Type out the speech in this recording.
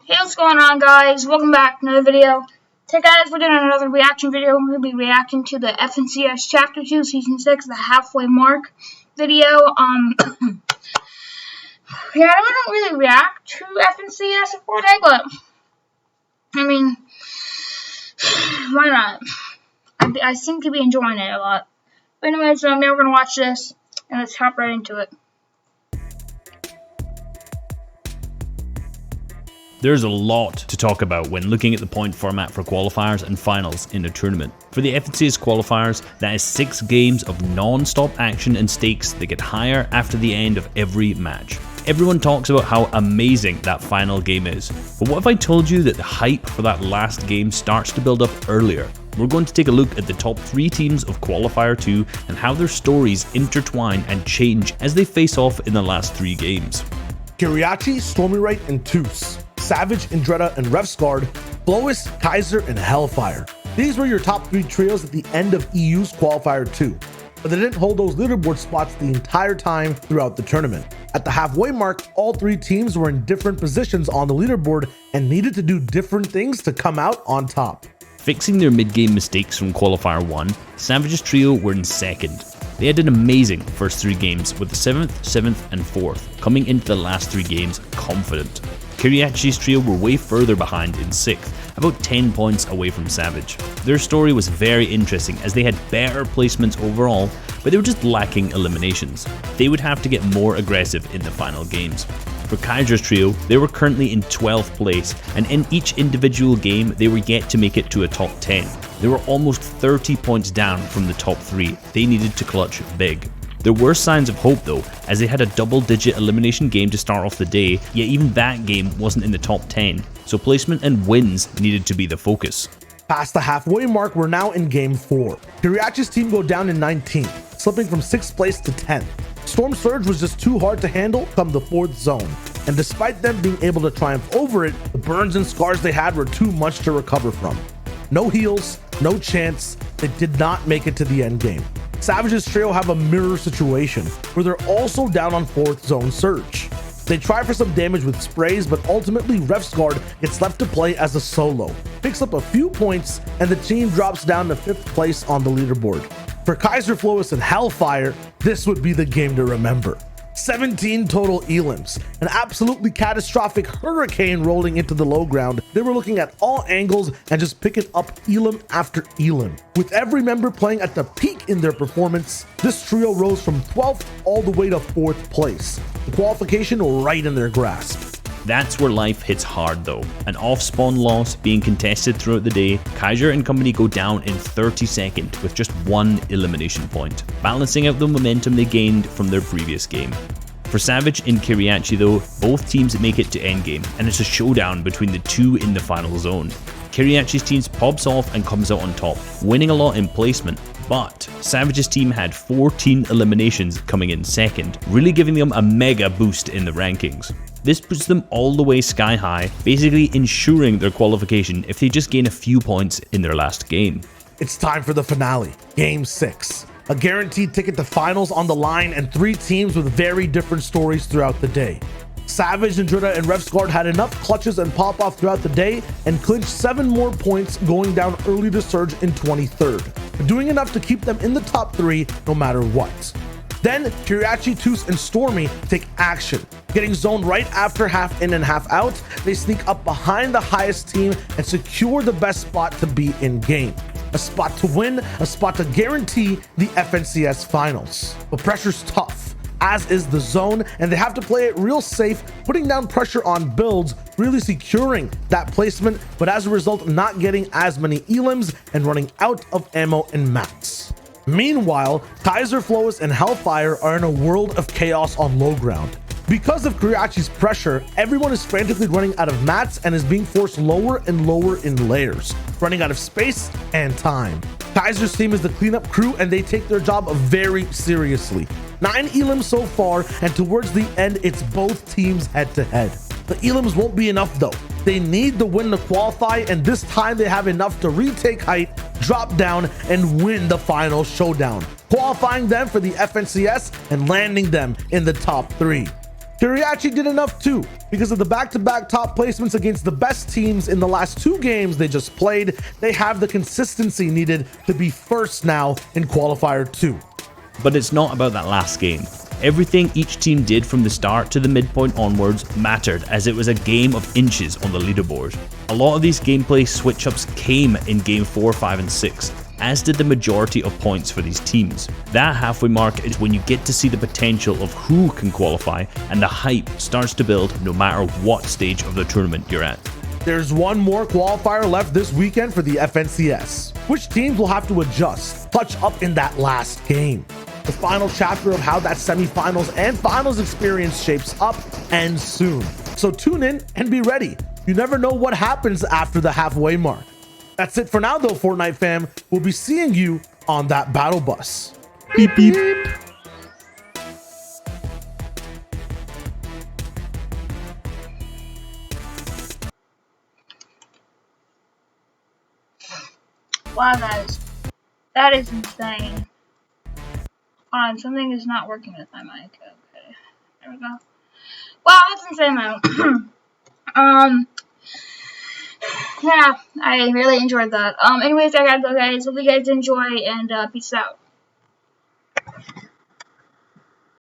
Hey, what's going on, guys? Welcome back to another video. Today, guys, we're doing another reaction video. We're going to be reacting to the FNCS Chapter 2, Season 6, the halfway mark video. Yeah, I don't really react to FNCS at Fortnite, but, I mean, why not? I seem to be enjoying it a lot. But anyways, yeah, we're going to watch this, and let's hop right into it. There's a lot to talk about when looking at the point format for qualifiers and finals in a tournament. For the FNCS qualifiers, that is 6 games of non-stop action and stakes that get higher after the end of every match. Everyone talks about how amazing that final game is, but what if I told you that the hype for that last game starts to build up earlier? We're going to take a look at the top 3 teams of Qualifier 2 and how their stories intertwine and change as they face off in the last 3 games. Kiriachi, Stormyrite, and Toos, Savage, Indretta, and Refsguard, Blois, Kaiser, and Hellfire. These were your top 3 trios at the end of EU's Qualifier 2, but they didn't hold those leaderboard spots the entire time throughout the tournament. At the halfway mark, all 3 teams were in different positions on the leaderboard and needed to do different things to come out on top. Fixing their mid-game mistakes from Qualifier 1, Savage's trio were in second. They had an amazing first 3 games, with the 7th, 7th, and 4th coming into the last 3 games confident. Kiriachi's trio were way further behind in 6th, about 10 points away from Savage. Their story was very interesting as they had better placements overall, but they were just lacking eliminations. They would have to get more aggressive in the final games. For Kaiser's trio, they were currently in 12th place, and in each individual game they were yet to make it to a top 10. They were almost 30 points down from the top 3. They needed to clutch big. There were signs of hope though, as they had a double-digit elimination game to start off the day, yet even that game wasn't in the top 10, so placement and wins needed to be the focus. Past the halfway mark, we're now in game 4. Kiriachi's team go down in 19th, slipping from 6th place to 10th. Storm Surge was just too hard to handle come the 4th zone, and despite them being able to triumph over it, the burns and scars they had were too much to recover from. No heals, no chance, they did not make it to the end game. Savage's trio have a mirror situation, where they're also down on 4th zone Surge. They try for some damage with sprays, but ultimately Refsguard gets left to play as a solo, picks up a few points, and the team drops down to 5th place on the leaderboard. For Kaiser, Flois, and Hellfire, this would be the game to remember. 17 total elims, an absolutely catastrophic hurricane rolling into the low ground. They were looking at all angles and just picking up elim after elim. With every member playing at the peak in their performance, this trio rose from 12th all the way to 4th place. The qualification right in their grasp. That's where life hits hard though. An off-spawn loss being contested throughout the day, Kaiser and company go down in 32nd with just 1 elimination point, balancing out the momentum they gained from their previous game. For Savage and Kiriachi though, both teams make it to endgame, and it's a showdown between the 2 in the final zone. Kiriachi's team pops off and comes out on top, winning a lot in placement, but Savage's team had 14 eliminations coming in second, really giving them a mega boost in the rankings. This puts them all the way sky high, basically ensuring their qualification if they just gain a few points in their last game. It's time for the finale, Game 6. A guaranteed ticket to finals on the line, and 3 teams with very different stories throughout the day. Savage, Indretta, and Refsguard had enough clutches and pop-off throughout the day and clinched 7 more points, going down early to Surge in 23rd, doing enough to keep them in the top 3 no matter what. Then Kiriachi, Toos, and Stormy take action. Getting zoned right after half in and half out, they sneak up behind the highest team and secure the best spot to be in game. A spot to win, a spot to guarantee the FNCS finals. But pressure's tough, as is the zone, and they have to play it real safe, putting down pressure on builds, really securing that placement, but as a result not getting as many elims and running out of ammo and mats. Meanwhile, Kaiser, Flois, and Hellfire are in a world of chaos on low ground. Because of Kiriachi's pressure, everyone is frantically running out of mats and is being forced lower and lower in layers, running out of space and time. Kaiser's team is the cleanup crew, and they take their job very seriously. 9 elims so far, and towards the end it's both teams head to head. The elims won't be enough though. They need the win to qualify, and this time they have enough to retake height, drop down, and win the final showdown, qualifying them for the FNCS and landing them in the top 3. Kiriachi did enough too, because of the back-to-back top placements against the best teams in the last 2 games they just played. They have the consistency needed to be first now in qualifier 2. But it's not about that last game. Everything each team did from the start to the midpoint onwards mattered, as it was a game of inches on the leaderboard. A lot of these gameplay switch-ups came in game 4, 5 and 6, as did the majority of points for these teams. That halfway mark is when you get to see the potential of who can qualify, and the hype starts to build no matter what stage of the tournament you're at. There's one more qualifier left this weekend for the FNCS, which teams will have to adjust, touch up in that last game. The final chapter of how that semifinals and finals experience shapes up ends soon. So tune in and be ready. You never know what happens after the halfway mark. That's it for now though, Fortnite fam. We'll be seeing you on that battle bus. Beep beep. Wow, that is insane. Something is not working with my mic. Okay, there we go. Wow, that's insane, man. Yeah, I really enjoyed that. Anyways, I gotta go, guys. Hope you guys enjoy, and peace out.